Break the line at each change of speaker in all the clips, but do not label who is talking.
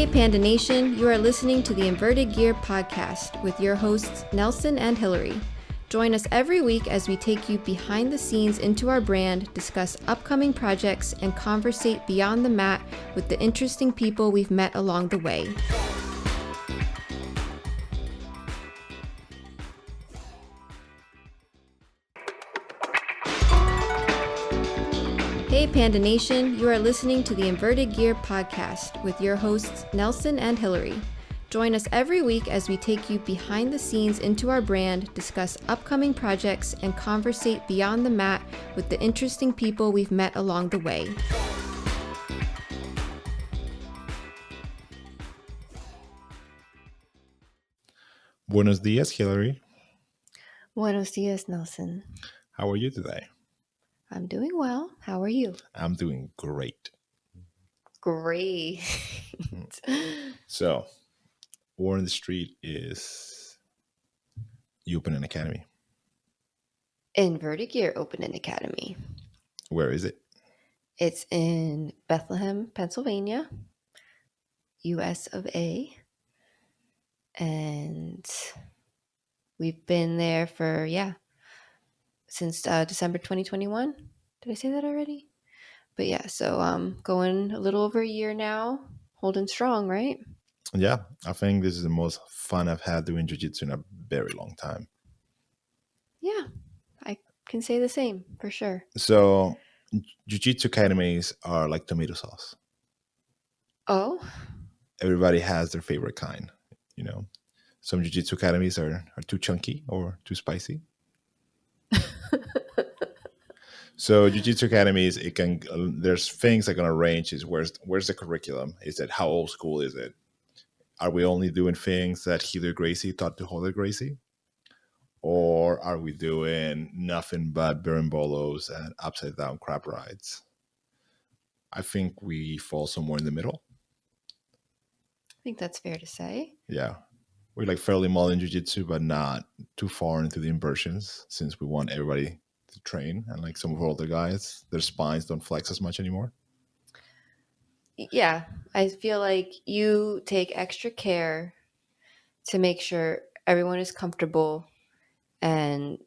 Hey Panda Nation, you are listening to the Inverted Gear podcast with your hosts Nelson and Hillary. Join us every week as we take you behind the scenes into our brand, discuss upcoming projects, and conversate beyond the mat with the interesting people we've met along the way. Hey Panda Nation, you are listening to the Inverted Gear podcast with your hosts Nelson and Hillary. Join us every week as we take you behind the scenes into our brand, discuss upcoming projects, and conversate beyond the mat with the interesting people we've met along the way.
Buenos dias, Hillary.
Buenos dias, Nelson.
How are you today?
I'm doing well. How are you?
I'm doing great.
Great.
So, War in the Street is you open an academy.
Inverted Gear opened an academy.
Where is it?
It's in Bethlehem, Pennsylvania, US of A. And we've been there for, since December 2021. Did I say that already? But yeah, so going a little over a year now, holding strong, right?
Yeah, I think this is the most fun I've had doing jiu-jitsu in a very long time.
Yeah, I can say the same for sure.
So, jiu-jitsu academies are like tomato sauce.
Oh?
Everybody has their favorite kind, you know. Some jiu-jitsu academies are too chunky or too spicy. So jiu-jitsu academies, there's things that can range is where's the curriculum? Is it how old school is it? Are we only doing things that Heather Gracie taught to Heather Gracie? Or are we doing nothing but berimbolos and upside down crab rides? I think we fall somewhere in the middle.
I think that's fair to say.
Yeah. We're like fairly modern jiu-jitsu, but not too far into the inversions since we want everybody to train. And like some of our older guys, their spines don't flex as much anymore.
Yeah, I feel like you take extra care to make sure everyone is comfortable and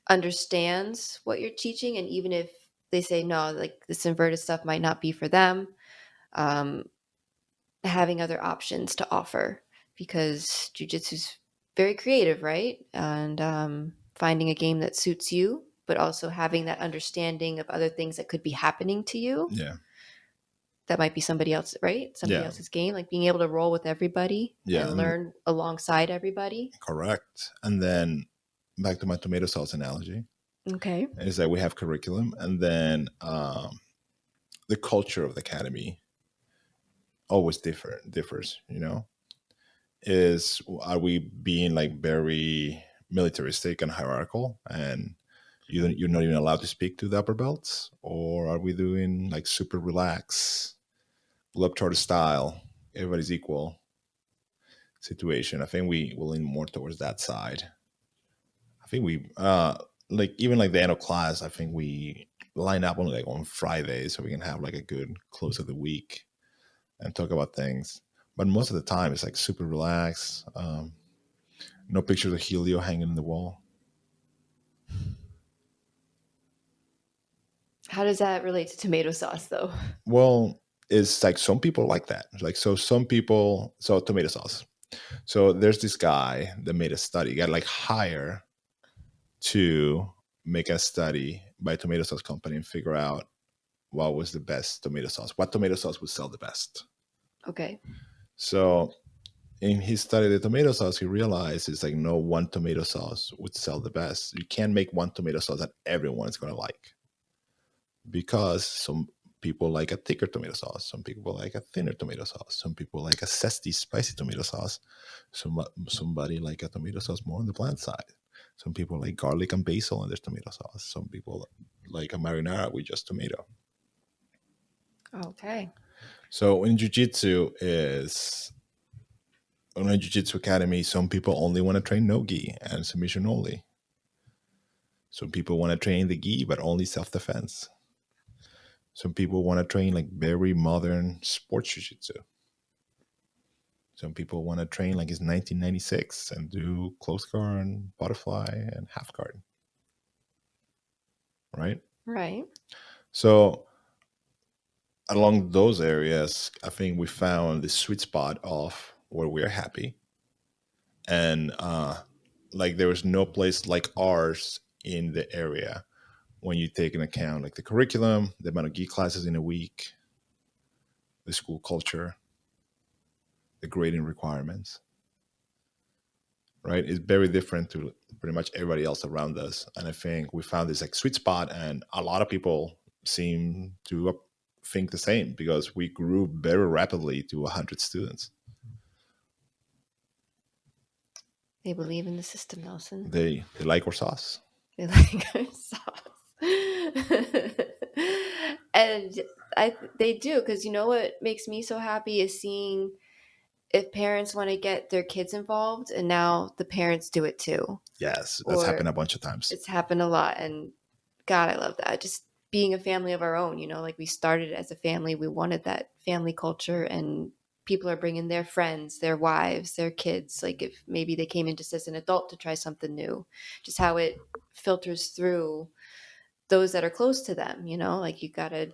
understands what you're teaching. And even if they say, no, like this inverted stuff might not be for them, having other options to offer because jiu-jitsu is very creative, right? And finding a game that suits you, but also having that understanding of other things that could be happening to you.
Yeah.
That might be somebody else, right? Somebody else's game, like being able to roll with everybody and learn alongside everybody.
Correct. And then back to my tomato sauce analogy.
Okay.
Is that we have curriculum and then the culture of the academy always differs, you know? Are we being like very militaristic and hierarchical and you're not even allowed to speak to the upper belts? Or are we doing like super relaxed, globetrotter style, everybody's equal situation? I think we will lean more towards that side. I think we like even like the end of class, I think we line up on Friday so we can have like a good close of the week and talk about things. But most of the time it's like super relaxed. No pictures of Helio hanging in the wall.
How does that relate to tomato sauce though?
Well, it's like some people like that. Like so tomato sauce. So there's this guy that made a study, got like hired to make a study by a tomato sauce company and figure out what was the best tomato sauce, what tomato sauce would sell the best.
Okay.
So in his study of the tomato sauce, he realized it's like no one tomato sauce would sell the best. You can't make one tomato sauce that everyone is going to like because some people like a thicker tomato sauce. Some people like a thinner tomato sauce. Some people like a zesty, spicy tomato sauce. Somebody like a tomato sauce more on the bland side. Some people like garlic and basil in their tomato sauce. Some people like a marinara with just tomato.
Okay.
So in jiu-jitsu on a jiu-jitsu academy, some people only want to train no gi and submission only. Some people want to train the gi, but only self-defense. Some people want to train like very modern sports jiu-jitsu. Some people want to train like it's 1996 and do close guard and butterfly and half guard, right?
Right.
So along those areas, I think we found the sweet spot of where we're happy. And like there was no place like ours in the area when you take into account like the curriculum, the amount of geek classes in a week, the school culture, the grading requirements, right? It's very different to pretty much everybody else around us. And I think we found this like sweet spot, and a lot of people seem to think the same because we grew very rapidly to 100 students.
They believe in the system, Nelson.
They like our sauce.
They like our sauce. And they do, because you know what makes me so happy is seeing if parents want to get their kids involved, and now the parents do it too.
Yes, that's
Or
happened a bunch of times.
it's happened a lot, and God, I love that. Just being a family of our own, like we started as a family, we wanted that family culture, and people are bringing their friends, their wives, their kids. Like if maybe they came in just as an adult to try something new, just how it filters through those that are close to them. Like you gotta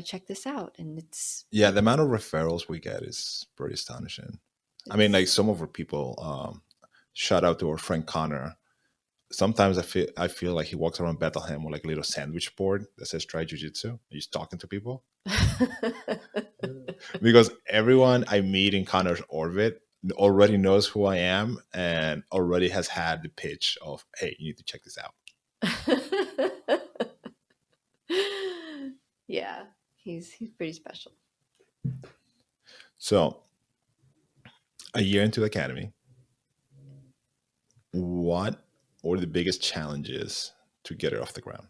check this out, and
Yeah, the amount of referrals we get is pretty astonishing. I mean, like some of our people, shout out to our friend Connor. Sometimes I feel like he walks around Bethlehem with like a little sandwich board that says "Try Jiu-Jitsu." He's talking to people because everyone I meet in Connor's orbit already knows who I am and already has had the pitch of, "Hey, you need to check this out."
Yeah, he's pretty special.
So, a year into the academy, what were the biggest challenges to get it off the ground?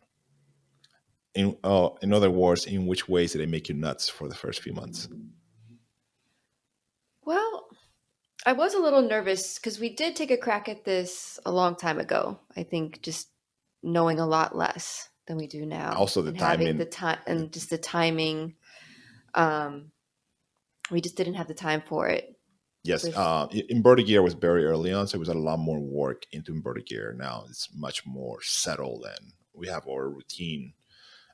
In other words, in which ways did it make you nuts for the first few months?
Well, I was a little nervous because we did take a crack at this a long time ago. I think just knowing a lot less than we do now,
Also, the
and having the
timing.
time and just the timing, um, we just didn't have the time for it.
Yes,
There's
inverted gear was very early on, so it was a lot more work into inverted gear. Now it's much more settled, and we have our routine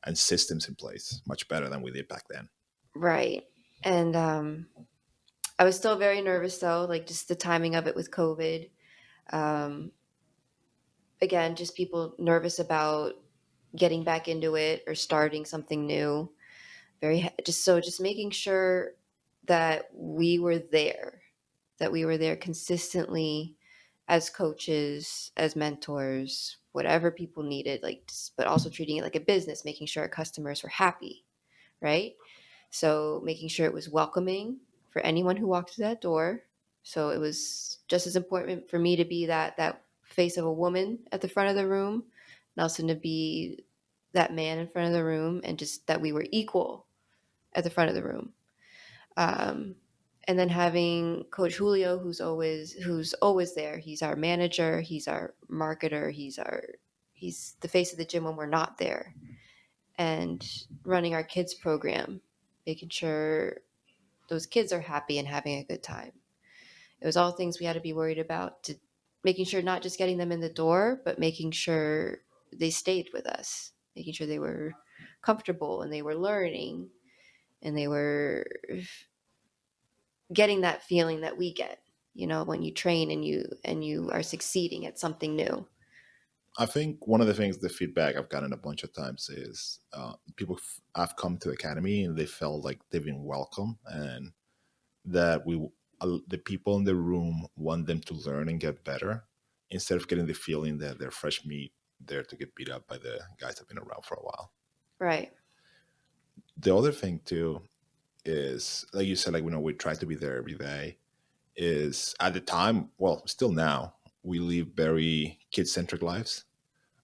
and systems in place much better than we did back then.
right, and I was still very nervous though, like just the timing of it with COVID. Um, Again, just people nervous about getting back into it or starting something new. Just making sure that we were there consistently as coaches, as mentors, whatever people needed, but also treating it like a business, making sure our customers were happy, right? So making sure it was welcoming for anyone who walked through that door. So it was just as important for me to be that face of a woman at the front of the room, Nelson to be that man in front of the room, and just that we were equal at the front of the room. Um, and then having Coach Julio, who's always there. He's our manager. He's our marketer. He's the face of the gym when we're not there, and running our kids program, making sure those kids are happy and having a good time. It was all things we had to be worried about, to making sure not just getting them in the door, but making sure they stayed with us, making sure they were comfortable and they were learning and they were getting that feeling that we get, when you train and you are succeeding at something new.
I think one of the things, the feedback I've gotten a bunch of times is people have come to the academy and they felt like they've been welcome, and that the people in the room want them to learn and get better instead of getting the feeling that they're fresh meat there to get beat up by the guys that have been around for a while.
Right.
The other thing too is, like you said, like we try to be there every day. Is at the time, well, still now, we live very kid centric lives.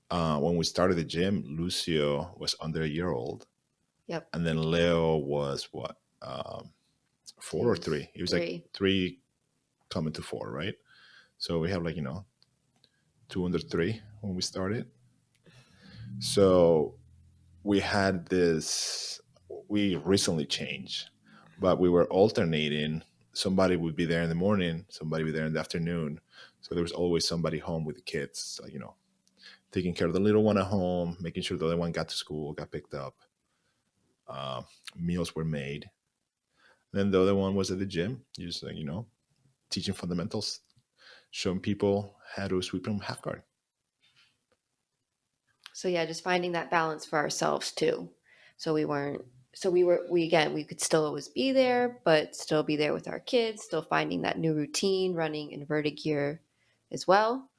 When we started the gym, Lucio was under a year old,
Yep.
and then Leo was what,
He
4 or 3?
was
He was like
3.
3 coming to 4, right? So we have like 203 when we started. So we had this. We recently changed, but we were alternating somebody would be there in the morning, somebody would be there in the afternoon. So there was always somebody home with the kids, taking care of the little one at home, making sure the other one got to school, got picked up, uh, meals were made. Then the other one was at the gym, just teaching fundamentals, showing people how to sweep from half guard.
So yeah, just finding that balance for ourselves too. So we weren't so we were we again we could still always be there, but still be there with our kids, still finding that new routine, running inverted gear as well,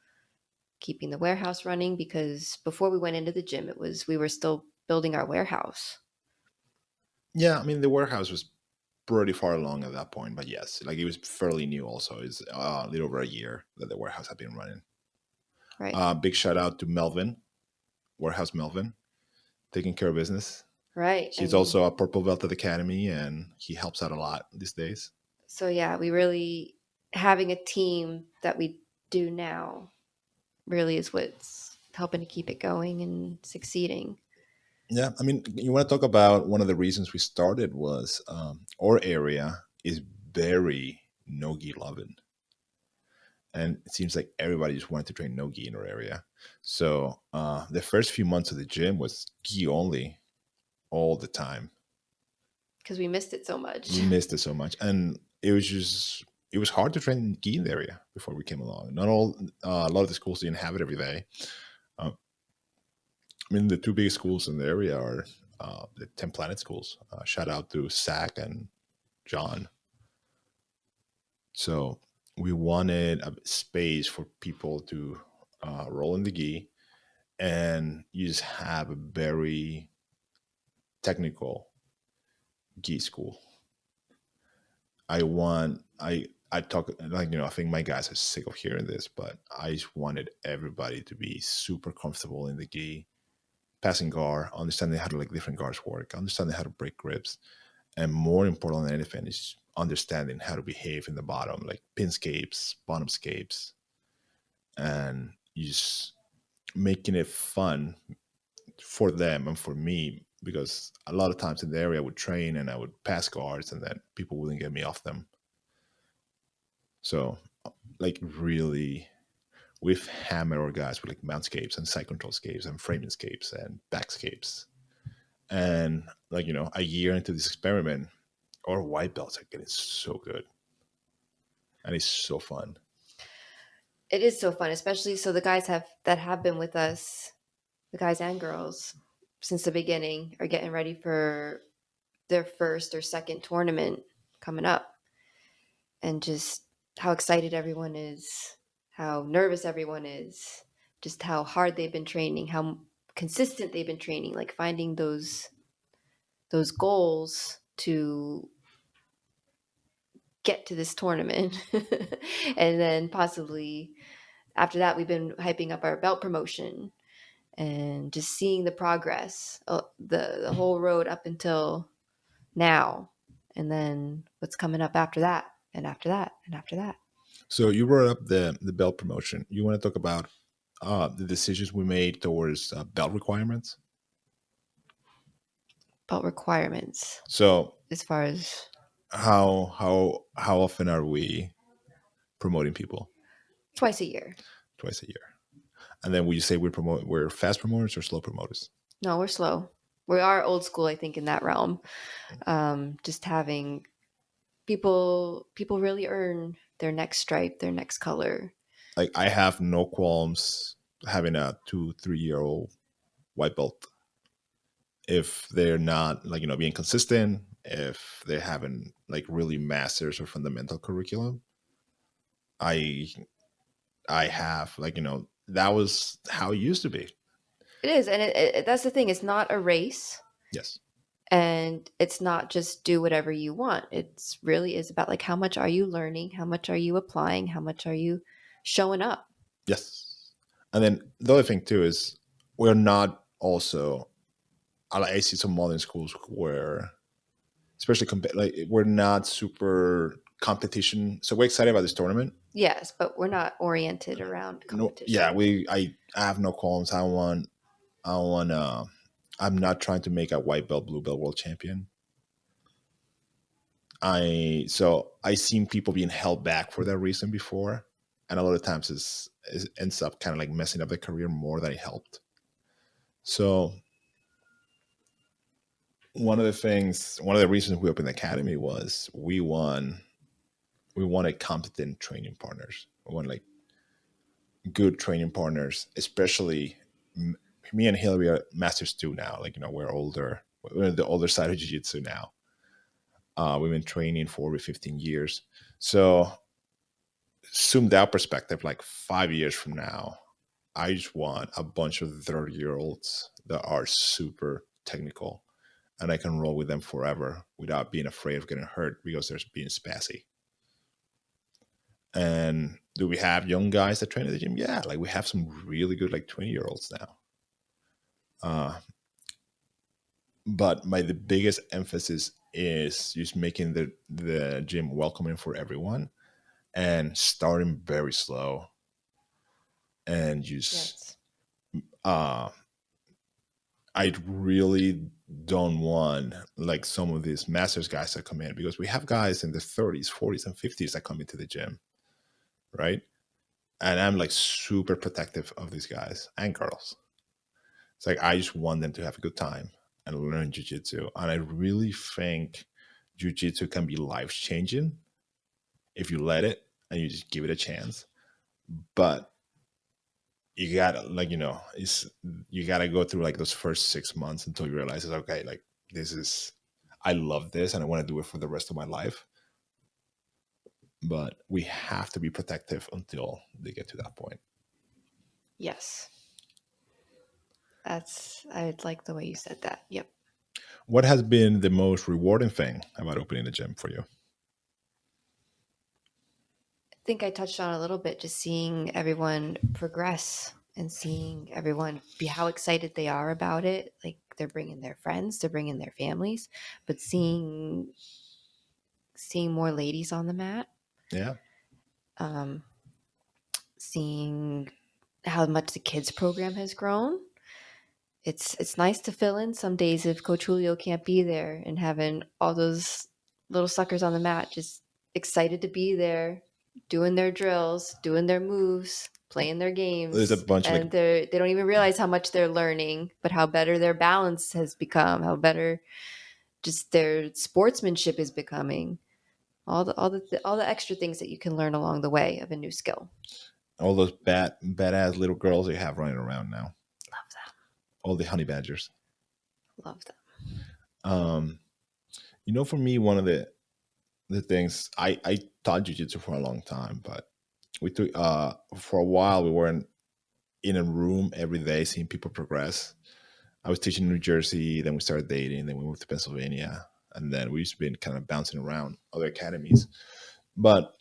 keeping the warehouse running because before we went into the gym, it was we were still building our warehouse.
Yeah, I mean the warehouse was pretty far along at that point, but yes, like it was fairly new. Also, it's a little over a year that the warehouse had been running.
Right.
Big shout out to Melvin, Warehouse Melvin, taking care of business.
Right. I
He's
mean,
also a purple belt at the academy, and he helps out a lot these days.
so yeah, we really having a team that we do now really is what's helping to keep it going and succeeding.
Yeah, I mean, you want to talk about one of the reasons we started was our area is very no-gi loving, and it seems like everybody just wanted to train no-gi in our area. So the first few months of the gym was gi only all the time.
Because we missed it so much.
We missed it so much, and it was hard to train gi in the area before we came along. Not all A lot of the schools didn't have it every day. Uh, I mean, the two biggest schools in the area are the 10 Planet schools. Shout out to Zach and John. So we wanted a space for people to roll in the gi, and you just have a very technical gi school. I talk like I think my guys are sick of hearing this, but I just wanted everybody to be super comfortable in the gi, passing guard, understanding how to like different guards work, understanding how to break grips, and more important than anything is understanding how to behave in the bottom, like pin scapes, bottom scapes, and you just making it fun for them and for me because a lot of times in the area I would train and I would pass guards and then people wouldn't get me off them. So like really we've hammered our guys with like mount scapes and side control scapes and framing scapes and back scapes. And like, a year into this experiment, our white belts are getting so good. And it's so fun.
It is so fun, especially so the guys have been with us, the guys and girls, since the beginning are getting ready for their first or second tournament coming up. And just how excited everyone is, how nervous everyone is, just how hard they've been training, how consistent they've been training, like finding those goals to get to this tournament. And then possibly after that we've been hyping up our belt promotion and just seeing the progress, the whole road up until now, and then what's coming up after that and after that and after that.
So you brought up the belt promotion. You want to talk about the decisions we made towards belt requirements?
Belt requirements
So
as far as
how often are we promoting people?
twice a year.
Twice a year. And then would you say we're fast promoters or slow promoters?
No, we're slow. We are old school, I think, in that realm. Just having people really earn their next stripe, their next color.
Like I have no qualms having a 2-3 year old white belt if they're not like being consistent, if they haven't like really masters or fundamental curriculum. I I have like that was how it used to be.
It is, and that's the thing. It's not a race,
Yes.
and it's not just do whatever you want. It's really is about like how much are you learning, how much are you applying, how much are you showing up.
Yes. And then the other thing too is we're not also I see some modern schools where especially like we're not super competition. So we're excited about this tournament.
Yes, but we're not oriented around
No,
competition.
yeah, I have no qualms. I want I'm not trying to make a white belt, blue belt world champion. I seen people being held back for that reason before, and a lot of times it ends up kind of like messing up their career more than it helped. So one of the reasons we opened the academy was we wanted competent training partners. We wanted like good training partners, especially me and Hillary are masters too now. Like, we're older. We're on the older side of jiu-jitsu now. We've been training for over 15 years. So zoomed out perspective, like 5 years from now, I just want a bunch of 30-year-olds that are super technical and I can roll with them forever without being afraid of getting hurt because they're being spazzy. And do we have young guys that train at the gym? Yeah, like we have some really good like 20-year-olds now. But the biggest emphasis is just making the gym welcoming for everyone and starting very slow and just
Yes.
I really don't want like some of these masters guys that come in, because we have guys in the 30s, 40s, and 50s that come into the gym, right? And I'm like super protective of these guys and girls. It's like I just want them to have a good time and learn jujitsu. And I really think jujitsu can be life changing if you let it and you just give it a chance. But you gotta it's you gotta go through like those first 6 months until you realize it's okay, like this is I love this and I want to do it for the rest of my life. But we have to be protective until they get to that point.
Yes. I like the way you said that. Yep.
What has been the most rewarding thing about opening the gym for you?
I think I touched on a little bit, just seeing everyone progress and seeing everyone be how excited they are about it. Like they're bringing their friends, they're bringing their families, but seeing more ladies on the mat,
Yeah.
um, seeing how much the kids program has grown. It's nice to fill in some days if Coach Julio can't be there, and having all those little suckers on the mat just excited to be there, doing their drills, doing their moves, playing their
There's a
games,
bunch of like
and they don't even realize how much they're learning, but how better their balance has become, how better just their sportsmanship is becoming. All the extra things that you can learn along the way of a new skill.
all those badass little girls you have running around now.
Love them.
All the honey badgers.
Love them.
Um, for me, one of the things I taught jujitsu for a long time, but we took for a while we weren't in a room every day seeing people progress. I was teaching in New Jersey, then we started dating, then we moved to Pennsylvania, and then we've just been kind of bouncing around other academies. But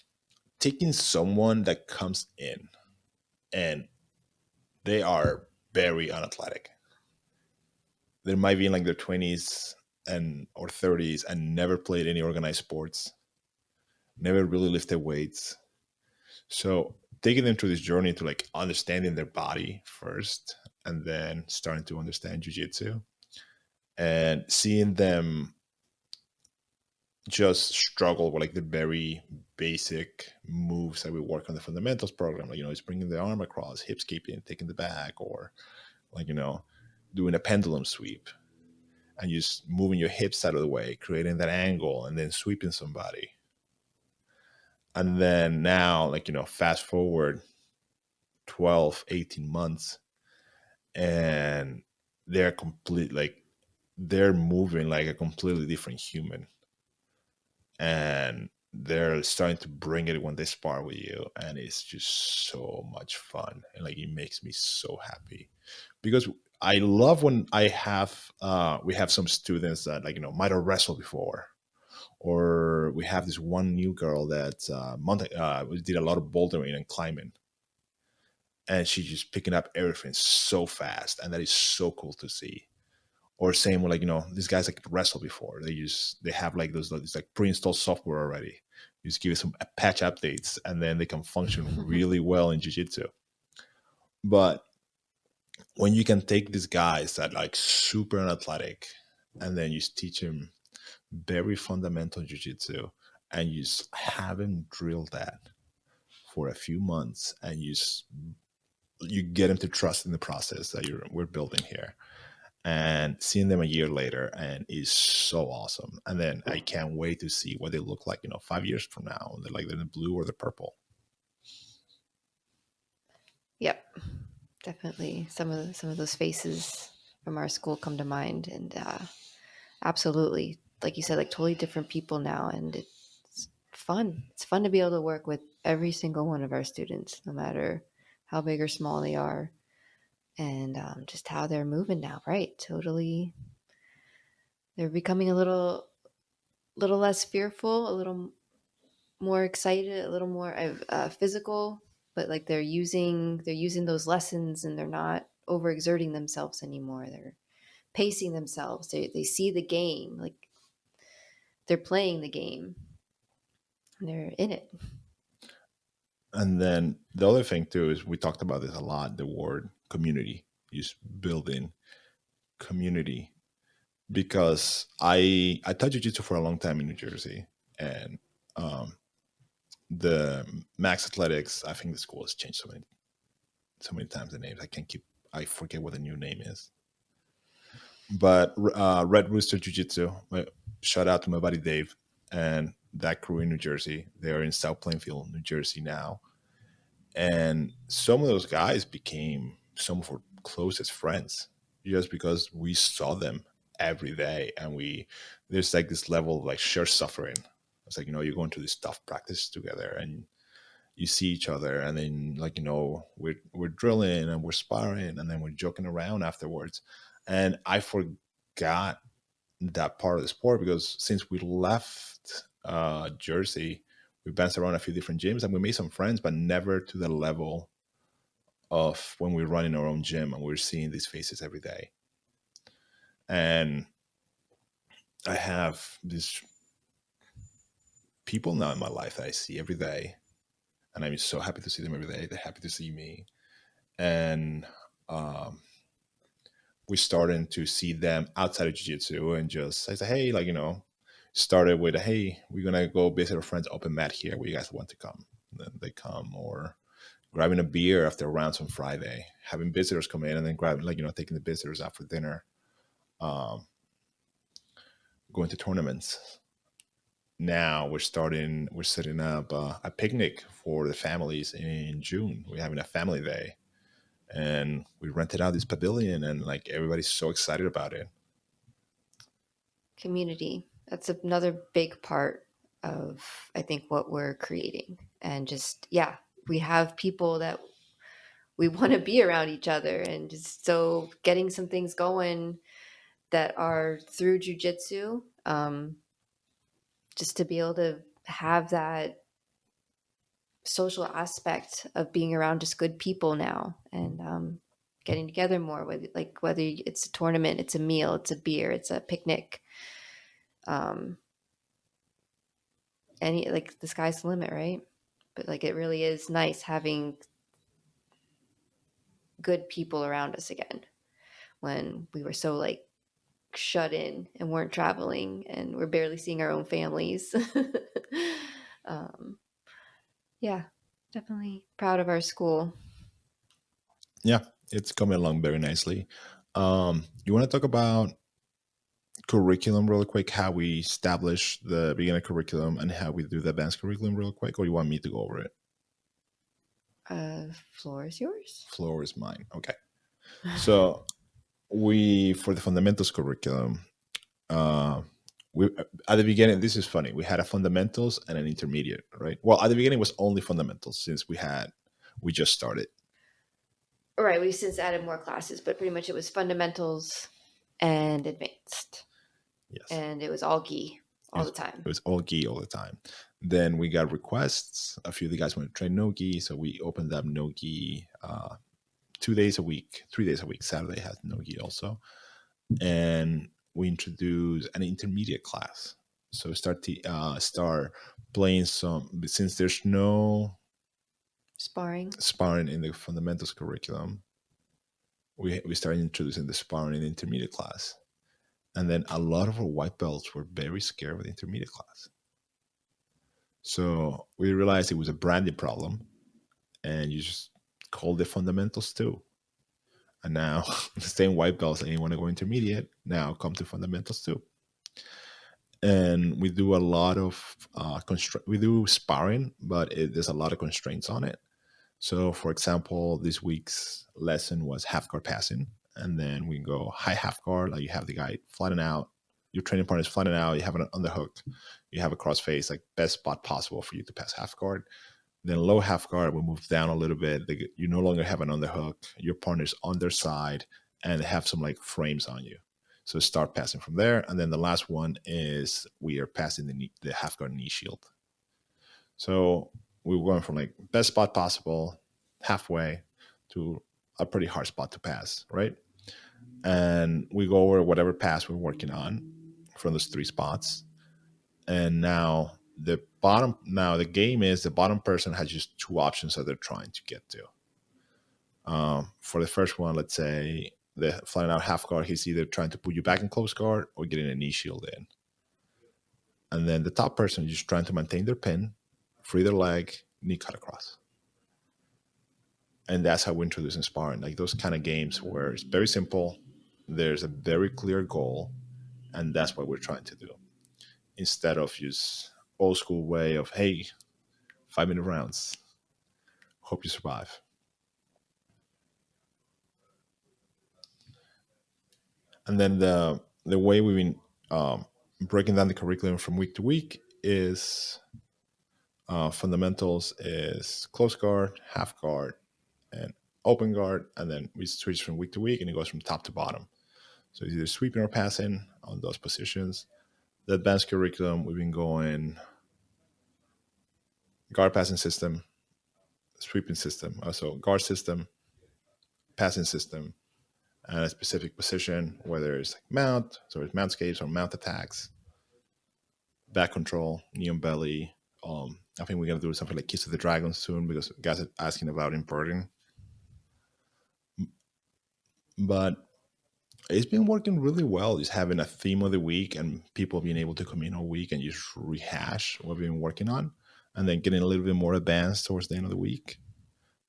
taking someone that comes in and they are very unathletic. They might be in like their 20s and or 30s and never played any organized sports, never really lifted weights. So taking them through this journey to like understanding their body first and then starting to understand jujitsu and seeing them just struggle with like the very basic moves that we work on the fundamentals program. Like, it's bringing the arm across, hips keeping, taking the back, or like, doing a pendulum sweep and just moving your hips out of the way, creating that angle and then sweeping somebody. And then now, like, fast forward 12, 18 months and they're complete, like they're moving like a completely different human. And they're starting to bring it when they spar with you. And it's just so much fun. And like, it makes me so happy because I love when we have some students that like, might have wrestled before, or we have this one new girl that did a lot of bouldering and climbing, and she's just picking up everything so fast, and that is so cool to see. Or same with like, these guys like wrestle before, they have like those like pre-installed software already. You just give it some patch updates and then they can function really well in jiu-jitsu. But when you can take these guys that like super athletic and then you just teach them very fundamental jiu-jitsu, and you haven't drilled that for a few months, and you get them to trust in the process that we're building here, and seeing them a year later and is so awesome. And then I can't wait to see what they look like, 5 years from now. They're the blue or the purple.
Yep, definitely. Some of those faces from our school come to mind, and absolutely, like you said, like totally different people now, and it's fun. It's fun to be able to work with every single one of our students, no matter how big or small they are, and just how they're moving now. Right, totally. They're becoming a little less fearful, a little more excited, a little more physical, but like they're using those lessons, and they're not overexerting themselves anymore. They're pacing themselves. They see the game, like they're playing the game, and they're in it.
And then the other thing too is we talked about this a lot, the word community, just building community. Because I taught jiu-jitsu for a long time in New Jersey, and um, the Max Athletics, I think the school has changed so many times the names. I forget what the new name is. But Red Rooster Jiu-Jitsu, shout out to my buddy Dave and that crew in New Jersey. They're in South Plainfield, New Jersey now. And some of those guys became some of our closest friends just because we saw them every day. And there's like this level of like shared suffering. It's like, you're going to this tough practice together, and you see each other, and then we're drilling and we're sparring, and then we're joking around afterwards. And I forgot that part of the sport because since we left Jersey, we bounced around a few different gyms and we made some friends, but never to the level of when we're running our own gym and we're seeing these faces every day. And I have these people now in my life that I see every day, and I'm so happy to see them every day. They're happy to see me. And we're starting to see them outside of jiu-jitsu, and just I say, hey, started with, hey, we're gonna go visit our friends open mat here, where you guys want to come. And then they come, or grabbing a beer after rounds on Friday, having visitors come in, and then grabbing, taking the visitors out for dinner, going to tournaments. Now we're setting up a picnic for the families in June. We're having a family day, and we rented out this pavilion, and like everybody's so excited about it.
Community. That's another big part of, I think, what we're creating. And just, yeah, we have people that we want to be around each other, and just so getting some things going that are through jujitsu, just to be able to have that social aspect of being around just good people now, and getting together more, whether it's a tournament, it's a meal, it's a beer, it's a picnic, any, like, the sky's the limit, right? But like, it really is nice having good people around us again, when we were so like shut in and weren't traveling and we're barely seeing our own families. um, yeah, definitely proud of our school.
Yeah, it's coming along very nicely. You want to talk about curriculum real quick, how we establish the beginner curriculum and how we do the advanced curriculum real quick, or you want me to go over it?
Floor is yours.
Floor is mine. Okay. So for the fundamentals curriculum, uh, we at the beginning, this is funny. We had a fundamentals and an intermediate, right? Well, at the beginning it was only fundamentals since we just started.
All right, we've since added more classes, but pretty much it was fundamentals and advanced.
Yes.
And it was all gi all the time.
It was all gi all the time. Then we got requests. A few of the guys wanted to try no gi, so we opened up no gi 2 days a week, 3 days a week. Saturday has no gi also, and we introduced an intermediate class. So start playing some, since there's no sparring in the fundamentals curriculum. We started introducing the sparring in the intermediate class, And then a lot of our white belts were very scared of the intermediate class. So we realized it was a branding problem, and you just called it fundamentals too. And now the same white belts that you want to go intermediate now come to fundamentals too. And we do a lot of we do sparring, but there's a lot of constraints on it. So, for example, this week's lesson was half guard passing, and then we go high half guard. Like you have the guy flattening out, your training partner is flattening out. You have an underhook, you have a cross face, like best spot possible for you to pass half guard. Then low half guard, we move down a little bit. You no longer have an underhook. Your partner's on their side, and they have some like frames on you. So start passing from there, and then the last one is we are passing the half guard knee shield. So we were going from like best spot possible, halfway, to a pretty hard spot to pass, right? And we go over whatever pass we're working on from those three spots. And now the game is the bottom person has just two options that they're trying to get to. For the first one, let's say the flying out half guard, he's either trying to put you back in close guard or getting a knee shield in. And then the top person is just trying to maintain their pin, free their leg, knee cut across. And that's how we introduce in sparring, like those kind of games where it's very simple, there's a very clear goal, and that's what we're trying to do. Instead of just old school way of, hey, 5-minute rounds, hope you survive. And then the way we've been breaking down the curriculum from week to week is fundamentals is close guard, half guard, and open guard, and then we switch from week to week, and it goes from top to bottom. So it's either sweeping or passing on those positions. The advanced curriculum, we've been going guard passing system, sweeping system, also guard system, passing system, and a specific position, whether it's like mount, so it's mount escapes or mount attacks, back control, knee on belly. I think we're gonna do something like Kiss of the Dragon soon because guys are asking about inverting. But it's been working really well, just having a theme of the week and people being able to come in all week and just rehash what we've been working on, and then getting a little bit more advanced towards the end of the week.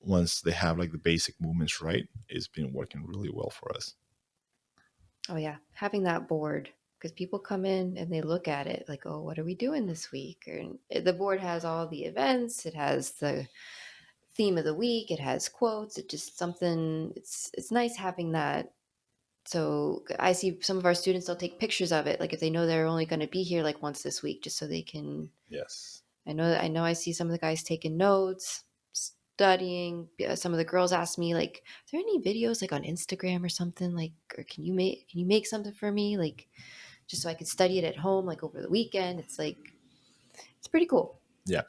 Once they have like the basic movements right, it's been working really well for us.
Oh yeah, having that board, because people come in and they look at it like, oh, what are we doing this week? And the board has all the events, it has the theme of the week, it has quotes, it just something. It's nice having that. So I see some of our students, they'll take pictures of it, like if they know they're only going to be here like once this week, just so they can.
Yes.
I know I see some of the guys taking notes, studying. Some of the girls ask me like, "Are there any videos like on Instagram or something like, or can you make something for me like, just so I could study it at home like over the weekend?" It's like it's pretty cool.
Yeah.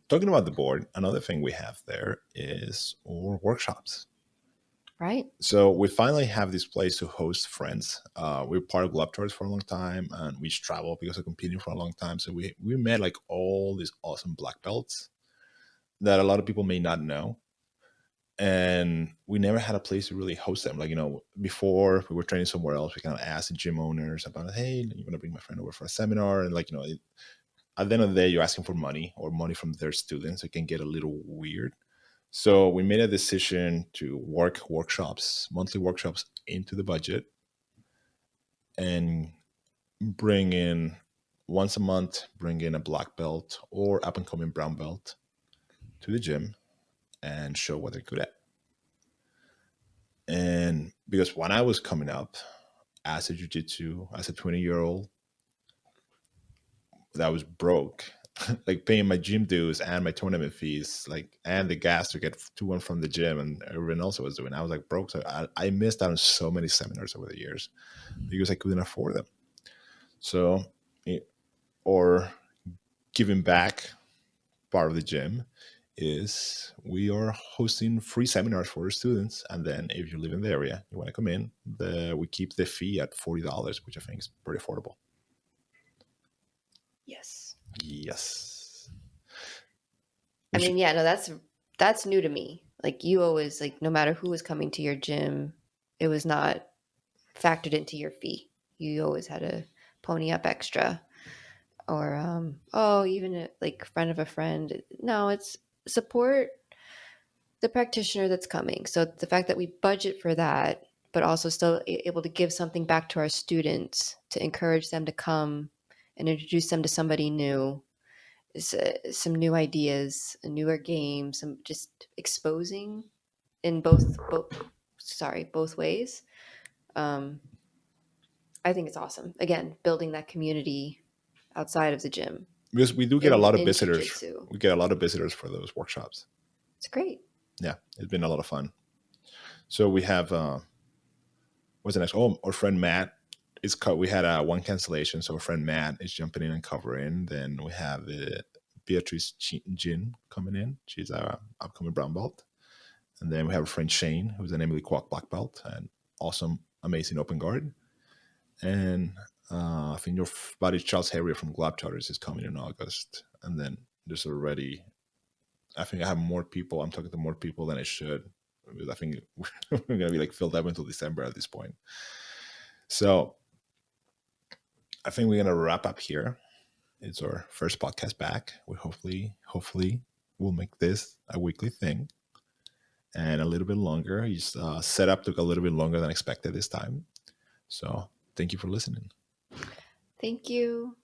Talking about the board, another thing we have there is our workshops.
Right.
So we finally have this place to host friends. We're part of Globetrotters for a long time, and we travel because of competing for a long time. So we met like all these awesome black belts that a lot of people may not know. And we never had a place to really host them. Like, before we were training somewhere else, we kind of asked the gym owners about, hey, you want to bring my friend over for a seminar? And like, at the end of the day, you're asking for money or money from their students. It can get a little weird. So we made a decision to work workshops, monthly workshops into the budget, and bring in once a month, bring in a black belt or up and coming brown belt to the gym and show what they're good at. And because when I was coming up as a jiu-jitsu, as a 20-year-old, that was broke, like paying my gym dues and my tournament fees, like, and the gas to get to and from the gym, and everyone else was doing. I was like broke. So I missed out on so many seminars over the years because I couldn't afford them. So, or giving back part of the gym is we are hosting free seminars for our students. And then if you live in the area, you want to come in, we keep the fee at $40, which I think is pretty affordable.
Yes.
Yes.
I mean, yeah, no, that's new to me. Like you always, like no matter who was coming to your gym, it was not factored into your fee. you always had to pony up extra, or even like friend of a friend. No, it's support the practitioner that's coming. So the fact that we budget for that, but also still able to give something back to our students to encourage them to come and introduce them to somebody new, some new ideas, a newer game, some just exposing in both ways. I think it's awesome. Again, building that community outside of the gym.
Because we do get a lot of visitors.
Jiu-jitsu.
We get a lot of visitors for those workshops.
It's great.
Yeah, it's been a lot of fun. So we have what's the next? Oh, our friend Matt is cut. We had one cancellation, so our friend Matt is jumping in and covering. Then we have Beatrice Jin coming in. She's our upcoming brown belt. And then we have a friend Shane, who's an Emily Kwok black belt and awesome, amazing open guard. And I think your buddy Charles Harrier from Globetrotters is coming in August. And then there's already, I think I have more people. I'm talking to more people than I should. I think we're going to be like filled up until December at this point. So I think we're going to wrap up here. It's our first podcast back. We hopefully we'll make this a weekly thing and a little bit longer. Setup took a little bit longer than expected this time. So thank you for listening.
Thank you.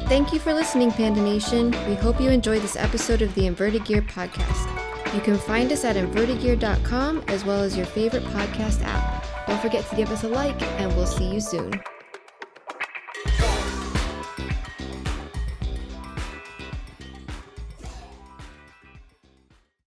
Thank you for listening, Panda Nation. We hope you enjoyed this episode of the Inverted Gear podcast. You can find us at invertedgear.com as well as your favorite podcast app. Don't forget to give us a like, and we'll see you soon.